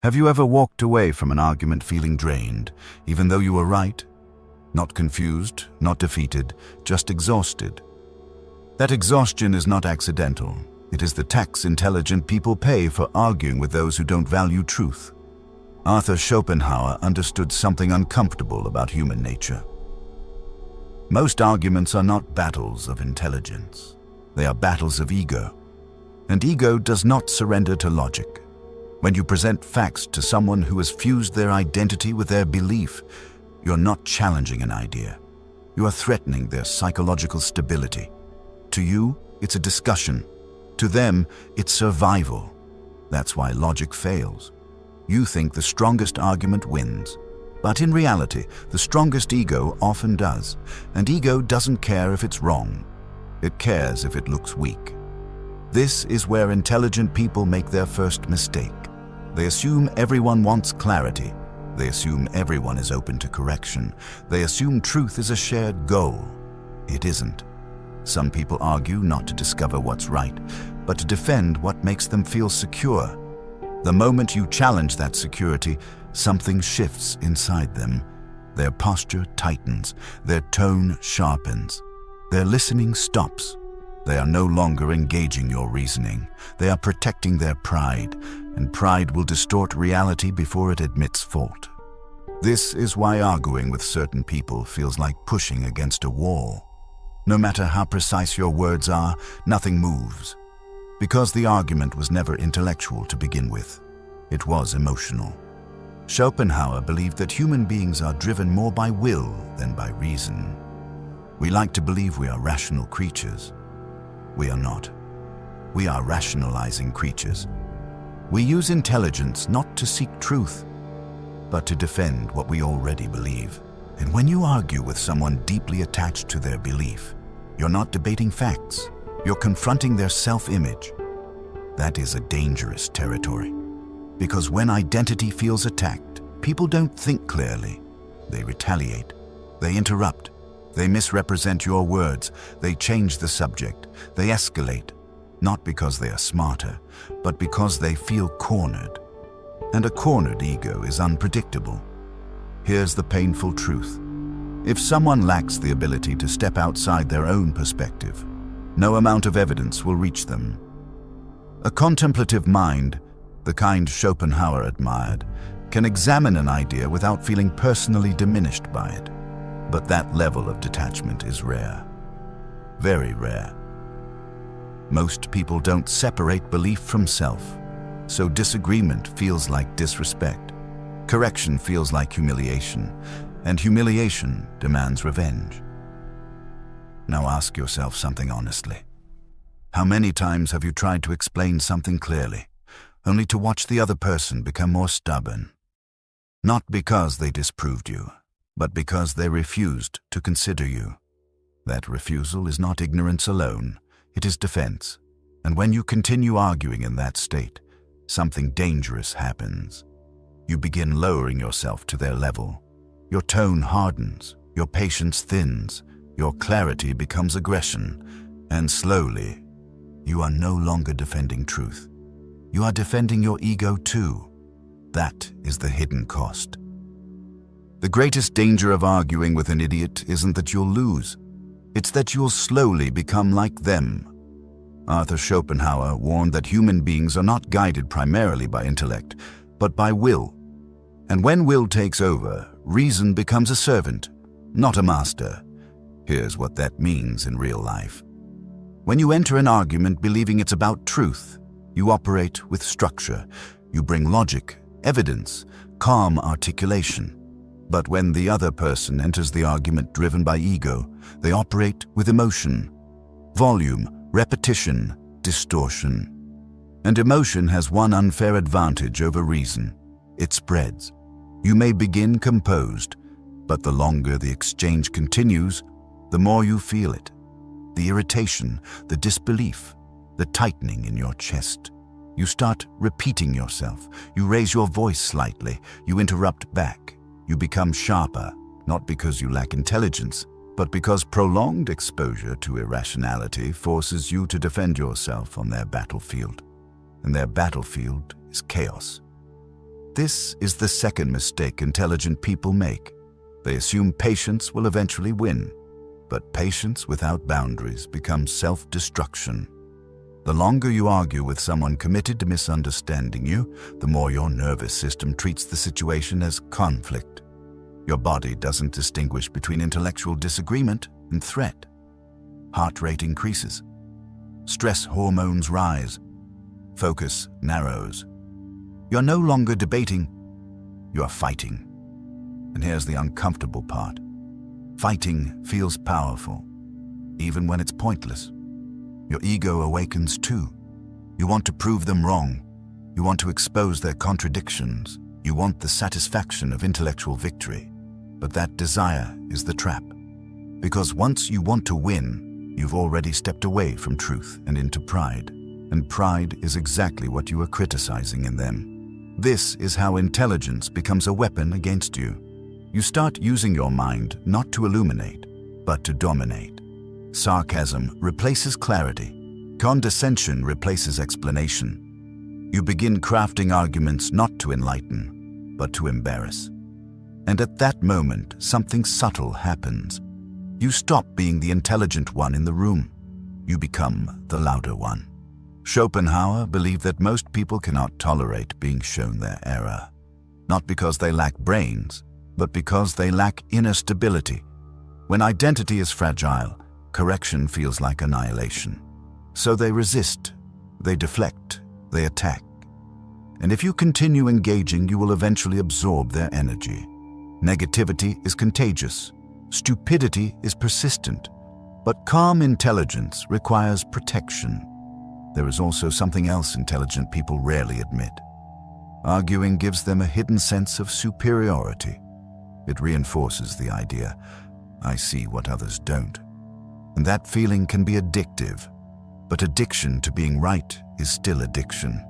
Have you ever walked away from an argument feeling drained, even though you were right? Not confused, not defeated, just exhausted. That exhaustion is not accidental. It is the tax intelligent people pay for arguing with those who don't value truth. Arthur Schopenhauer understood something uncomfortable about human nature. Most arguments are not battles of intelligence. They are battles of ego. And ego does not surrender to logic. When you present facts to someone who has fused their identity with their belief, you're not challenging an idea. You are threatening their psychological stability. To you, it's a discussion. To them, it's survival. That's why logic fails. You think the strongest argument wins. But in reality, the strongest ego often does. And ego doesn't care if it's wrong. It cares if it looks weak. This is where intelligent people make their first mistake. They assume everyone wants clarity. They assume everyone is open to correction. They assume truth is a shared goal. It isn't. Some people argue not to discover what's right, but to defend what makes them feel secure. The moment you challenge that security, something shifts inside them. Their posture tightens, their tone sharpens, their listening stops. They are no longer engaging your reasoning. They are protecting their pride, and pride will distort reality before it admits fault. This is why arguing with certain people feels like pushing against a wall. No matter how precise your words are, nothing moves. Because the argument was never intellectual to begin with. It was emotional. Schopenhauer believed that human beings are driven more by will than by reason. We like to believe we are rational creatures. We are not. We are rationalizing creatures. We use intelligence not to seek truth, but to defend what we already believe. And when you argue with someone deeply attached to their belief, you're not debating facts. You're confronting their self-image. That is a dangerous territory. Because when identity feels attacked, people don't think clearly. They retaliate. They interrupt. They misrepresent your words. They change the subject. They escalate. Not because they are smarter, but because they feel cornered. And a cornered ego is unpredictable. Here's the painful truth. If someone lacks the ability to step outside their own perspective, no amount of evidence will reach them. A contemplative mind, the kind Schopenhauer admired, can examine an idea without feeling personally diminished by it. But that level of detachment is rare. Very rare. Most people don't separate belief from self, so disagreement feels like disrespect. Correction feels like humiliation, and humiliation demands revenge. Now ask yourself something honestly. How many times have you tried to explain something clearly, only to watch the other person become more stubborn? Not because they disproved you, but because they refused to consider you. That refusal is not ignorance alone, it is defense. And when you continue arguing in that state, something dangerous happens. You begin lowering yourself to their level. Your tone hardens, your patience thins, your clarity becomes aggression, and slowly, you are no longer defending truth. You are defending your ego too. That is the hidden cost. The greatest danger of arguing with an idiot isn't that you'll lose. It's that you'll slowly become like them. Arthur Schopenhauer warned that human beings are not guided primarily by intellect, but by will. And when will takes over, reason becomes a servant, not a master. Here's what that means in real life. When you enter an argument believing it's about truth, you operate with structure. You bring logic, evidence, calm articulation. But when the other person enters the argument driven by ego, they operate with emotion, volume, repetition, distortion. And emotion has one unfair advantage over reason. It spreads. You may begin composed, but the longer the exchange continues, the more you feel it. The irritation, the disbelief, the tightening in your chest. You start repeating yourself. You raise your voice slightly. You interrupt back. You become sharper, not because you lack intelligence, but because prolonged exposure to irrationality forces you to defend yourself on their battlefield. And their battlefield is chaos. This is the second mistake intelligent people make. They assume patience will eventually win, but patience without boundaries becomes self-destruction. The longer you argue with someone committed to misunderstanding you, the more your nervous system treats the situation as conflict. Your body doesn't distinguish between intellectual disagreement and threat. Heart rate increases. Stress hormones rise. Focus narrows. You're no longer debating, you're fighting. And here's the uncomfortable part. Fighting feels powerful, even when it's pointless. Your ego awakens too. You want to prove them wrong. You want to expose their contradictions. You want the satisfaction of intellectual victory. But that desire is the trap. Because once you want to win, you've already stepped away from truth and into pride. And pride is exactly what you are criticizing in them. This is how intelligence becomes a weapon against you. You start using your mind not to illuminate, but to dominate. Sarcasm replaces clarity. Condescension replaces explanation. You begin crafting arguments not to enlighten, but to embarrass. And at that moment, something subtle happens. You stop being the intelligent one in the room. You become the louder one. Schopenhauer believed that most people cannot tolerate being shown their error. Not because they lack brains, but because they lack inner stability. When identity is fragile, correction feels like annihilation. So they resist, they deflect, they attack. And if you continue engaging, you will eventually absorb their energy. Negativity is contagious. Stupidity is persistent. But calm intelligence requires protection. There is also something else intelligent people rarely admit. Arguing gives them a hidden sense of superiority. It reinforces the idea, I see what others don't. And that feeling can be addictive. But addiction to being right is still addiction.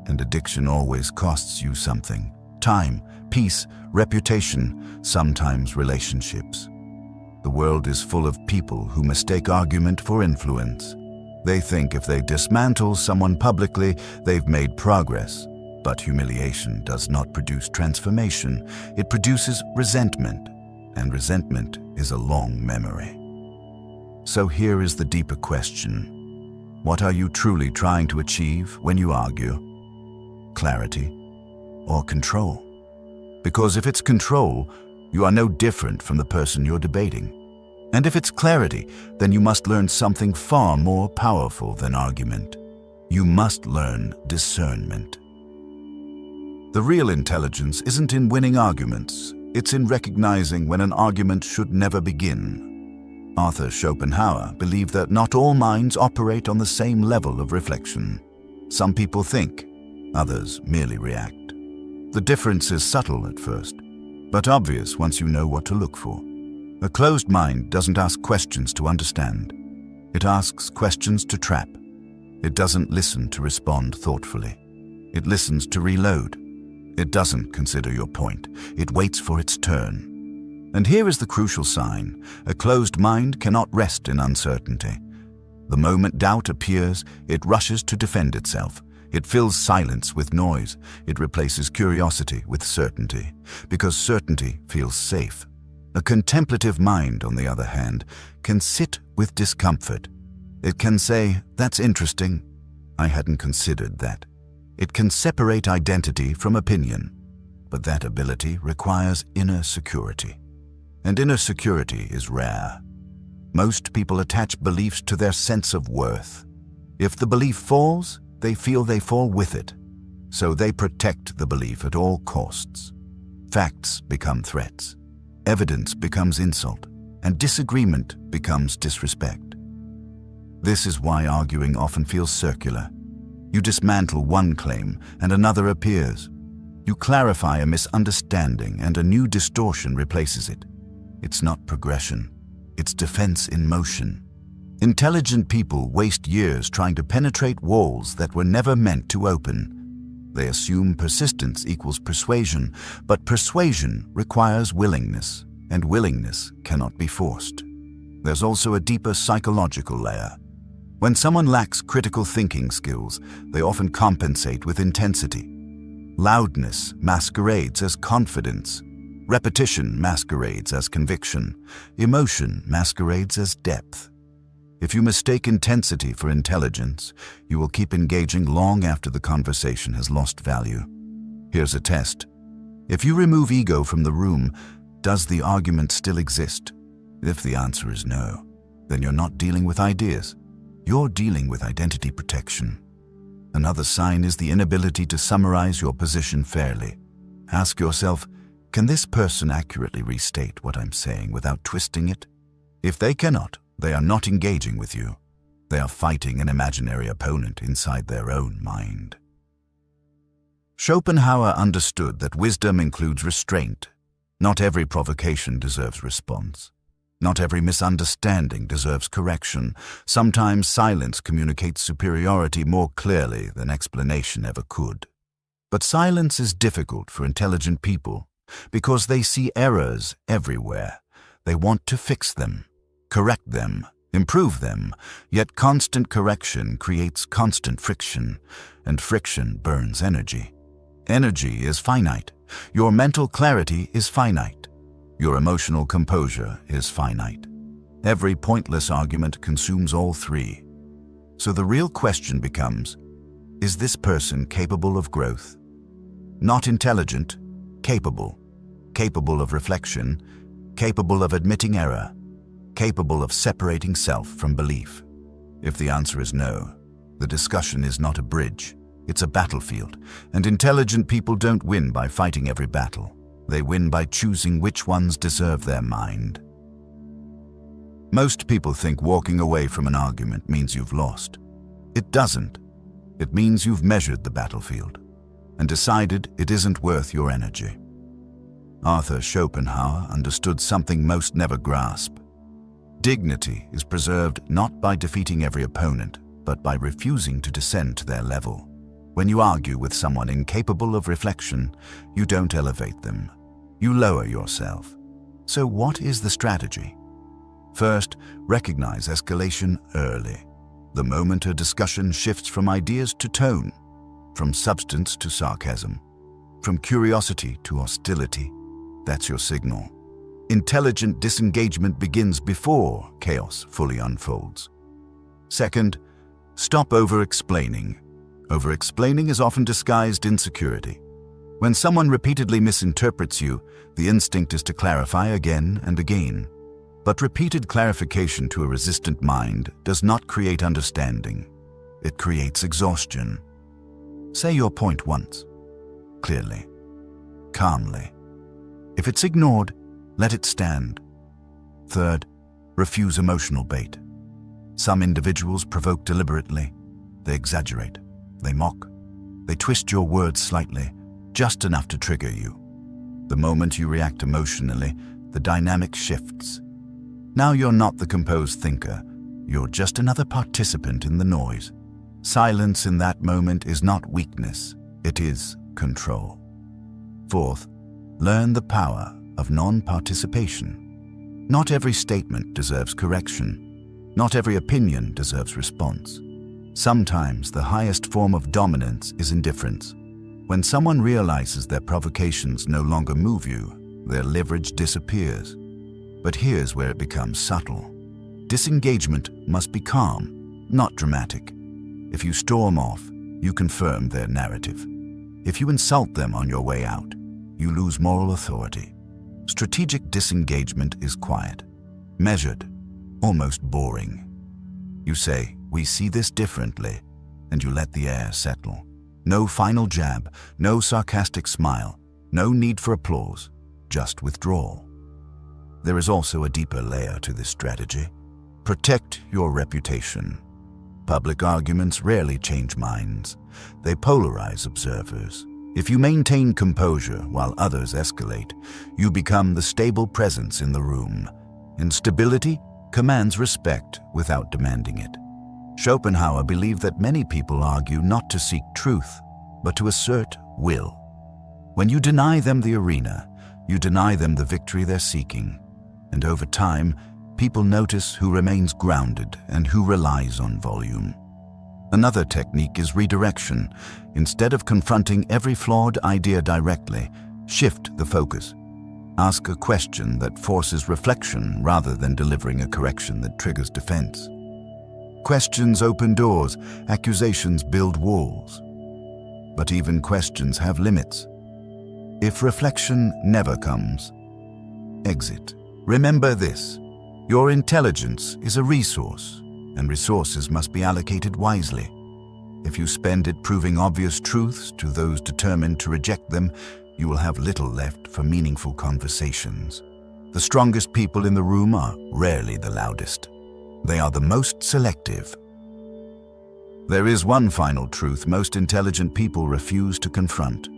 And addiction always costs you something. Time, peace, reputation, sometimes relationships. The world is full of people who mistake argument for influence. They think if they dismantle someone publicly, they've made progress. But humiliation does not produce transformation. It produces resentment. And resentment is a long memory. So here is the deeper question. What are you truly trying to achieve when you argue? Clarity or control? Because if it's control, you are no different from the person you're debating. And if it's clarity, then you must learn something far more powerful than argument. You must learn discernment. The real intelligence isn't in winning arguments. It's in recognizing when an argument should never begin. Arthur Schopenhauer believed that not all minds operate on the same level of reflection. Some people think, others merely react. The difference is subtle at first, but obvious once you know what to look for. A closed mind doesn't ask questions to understand. It asks questions to trap. It doesn't listen to respond thoughtfully. It listens to reload. It doesn't consider your point. It waits for its turn. And here is the crucial sign. A closed mind cannot rest in uncertainty. The moment doubt appears, it rushes to defend itself. It fills silence with noise. It replaces curiosity with certainty, because certainty feels safe. A contemplative mind, on the other hand, can sit with discomfort. It can say, that's interesting. I hadn't considered that. It can separate identity from opinion. But that ability requires inner security. And inner security is rare. Most people attach beliefs to their sense of worth. If the belief falls, they feel they fall with it. So they protect the belief at all costs. Facts become threats. Evidence becomes insult, and disagreement becomes disrespect. This is why arguing often feels circular. You dismantle one claim, and another appears. You clarify a misunderstanding, and a new distortion replaces it. It's not progression. It's defense in motion. Intelligent people waste years trying to penetrate walls that were never meant to open. They assume persistence equals persuasion, but persuasion requires willingness, and willingness cannot be forced. There's also a deeper psychological layer. When someone lacks critical thinking skills, they often compensate with intensity. Loudness masquerades as confidence. Repetition masquerades as conviction. Emotion masquerades as depth. If you mistake intensity for intelligence, you will keep engaging long after the conversation has lost value. Here's a test. If you remove ego from the room, does the argument still exist? If the answer is no, then you're not dealing with ideas. You're dealing with identity protection. Another sign is the inability to summarize your position fairly. Ask yourself, can this person accurately restate what I'm saying without twisting it? If they cannot, they are not engaging with you. They are fighting an imaginary opponent inside their own mind. Schopenhauer understood that wisdom includes restraint. Not every provocation deserves response. Not every misunderstanding deserves correction. Sometimes silence communicates superiority more clearly than explanation ever could. But silence is difficult for intelligent people because they see errors everywhere. They want to fix them, correct them, improve them, yet constant correction creates constant friction, and friction burns energy. Energy is finite. Your mental clarity is finite. Your emotional composure is finite. Every pointless argument consumes all three. So the real question becomes, is this person capable of growth? Not intelligent, capable. Capable of reflection, capable of admitting error, capable of separating self from belief. If the answer is no, the discussion is not a bridge, it's a battlefield, and intelligent people don't win by fighting every battle. They win by choosing which ones deserve their mind. Most people think walking away from an argument means you've lost. It doesn't. It means you've measured the battlefield and decided it isn't worth your energy. Arthur Schopenhauer understood something most never grasp. Dignity is preserved not by defeating every opponent, but by refusing to descend to their level. When you argue with someone incapable of reflection, you don't elevate them. You lower yourself. So what is the strategy? First, recognize escalation early. The moment a discussion shifts from ideas to tone, from substance to sarcasm, from curiosity to hostility, that's your signal. Intelligent disengagement begins before chaos fully unfolds. Second, stop over-explaining. Over-explaining is often disguised insecurity. When someone repeatedly misinterprets you, the instinct is to clarify again and again. But repeated clarification to a resistant mind does not create understanding. It creates exhaustion. Say your point once, clearly, calmly. If it's ignored, let it stand. Third, refuse emotional bait. Some individuals provoke deliberately. They exaggerate. They mock. They twist your words slightly, just enough to trigger you. The moment you react emotionally, the dynamic shifts. Now you're not the composed thinker. You're just another participant in the noise. Silence in that moment is not weakness. It is control. Fourth, learn the power of non-participation. Not every statement deserves correction. Not every opinion deserves response. Sometimes the highest form of dominance is indifference. When someone realizes their provocations no longer move you, their leverage disappears. But here's where it becomes subtle. Disengagement must be calm, not dramatic. If you storm off, you confirm their narrative. If you insult them on your way out, you lose moral authority. Strategic disengagement is quiet, measured, almost boring. You say, "We see this differently," and you let the air settle. No final jab, no sarcastic smile, no need for applause, just withdrawal. There is also a deeper layer to this strategy. Protect your reputation. Public arguments rarely change minds. They polarize observers. If you maintain composure while others escalate, you become the stable presence in the room. Instability commands respect without demanding it. Schopenhauer believed that many people argue not to seek truth, but to assert will. When you deny them the arena, you deny them the victory they're seeking. And over time, people notice who remains grounded and who relies on volume. Another technique is redirection. Instead of confronting every flawed idea directly, shift the focus. Ask a question that forces reflection rather than delivering a correction that triggers defense. Questions open doors, accusations build walls. But even questions have limits. If reflection never comes, exit. Remember this: your intelligence is a resource, and resources must be allocated wisely. If you spend it proving obvious truths to those determined to reject them, you will have little left for meaningful conversations. The strongest people in the room are rarely the loudest. They are the most selective. There is one final truth most intelligent people refuse to confront.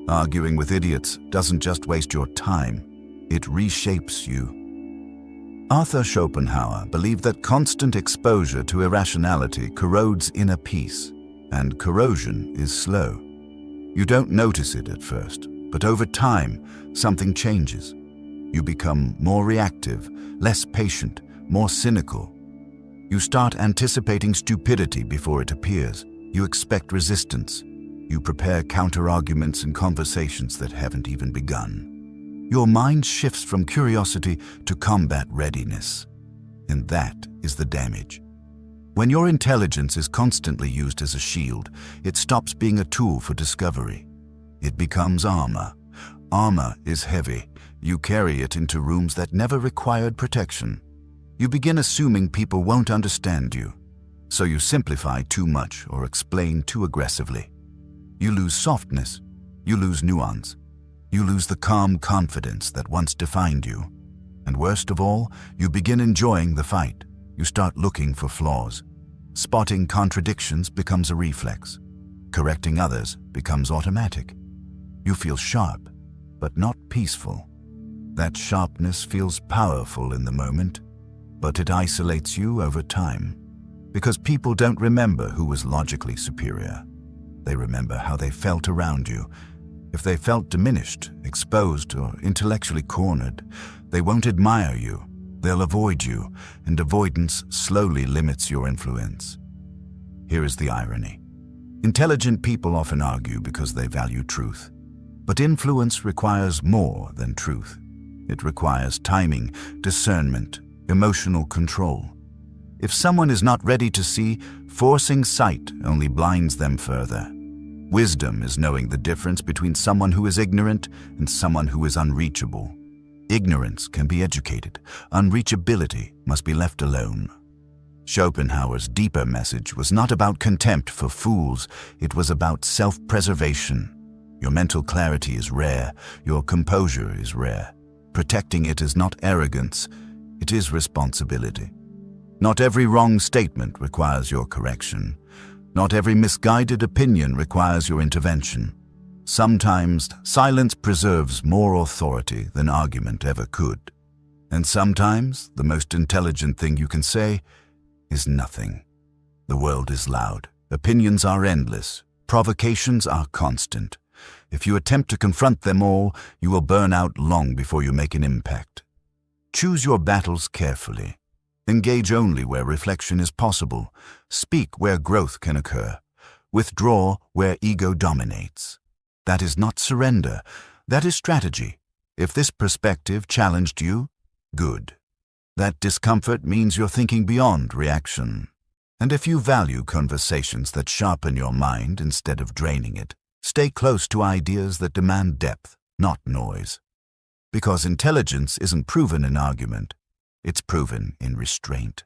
Arguing with idiots doesn't just waste your time, it reshapes you. Arthur Schopenhauer believed that constant exposure to irrationality corrodes inner peace, and corrosion is slow. You don't notice it at first, but over time, something changes. You become more reactive, less patient, more cynical. You start anticipating stupidity before it appears. You expect resistance. You prepare counter-arguments in conversations that haven't even begun. Your mind shifts from curiosity to combat readiness. And that is the damage. When your intelligence is constantly used as a shield, it stops being a tool for discovery. It becomes armor. Armor is heavy. You carry it into rooms that never required protection. You begin assuming people won't understand you, so you simplify too much or explain too aggressively. You lose softness. You lose nuance. You lose the calm confidence that once defined you. And worst of all, you begin enjoying the fight. You start looking for flaws. Spotting contradictions becomes a reflex. Correcting others becomes automatic. You feel sharp, but not peaceful. That sharpness feels powerful in the moment, but it isolates you over time. Because people don't remember who was logically superior. They remember how they felt around you. If they felt diminished, exposed, or intellectually cornered, they won't admire you. They'll avoid you, and avoidance slowly limits your influence. Here is the irony. Intelligent people often argue because they value truth. But influence requires more than truth. It requires timing, discernment, emotional control. If someone is not ready to see, forcing sight only blinds them further. Wisdom is knowing the difference between someone who is ignorant and someone who is unreachable. Ignorance can be educated. Unreachability must be left alone. Schopenhauer's deeper message was not about contempt for fools. It was about self-preservation. Your mental clarity is rare. Your composure is rare. Protecting it is not arrogance. It is responsibility. Not every wrong statement requires your correction. Not every misguided opinion requires your intervention. Sometimes silence preserves more authority than argument ever could. And sometimes the most intelligent thing you can say is nothing. The world is loud. Opinions are endless. Provocations are constant. If you attempt to confront them all, you will burn out long before you make an impact. Choose your battles carefully. Engage only where reflection is possible. Speak where growth can occur. Withdraw where ego dominates. That is not surrender. That is strategy. If this perspective challenged you, good. That discomfort means you're thinking beyond reaction. And if you value conversations that sharpen your mind instead of draining it, stay close to ideas that demand depth, not noise. Because intelligence isn't proven in argument, it's proven in restraint.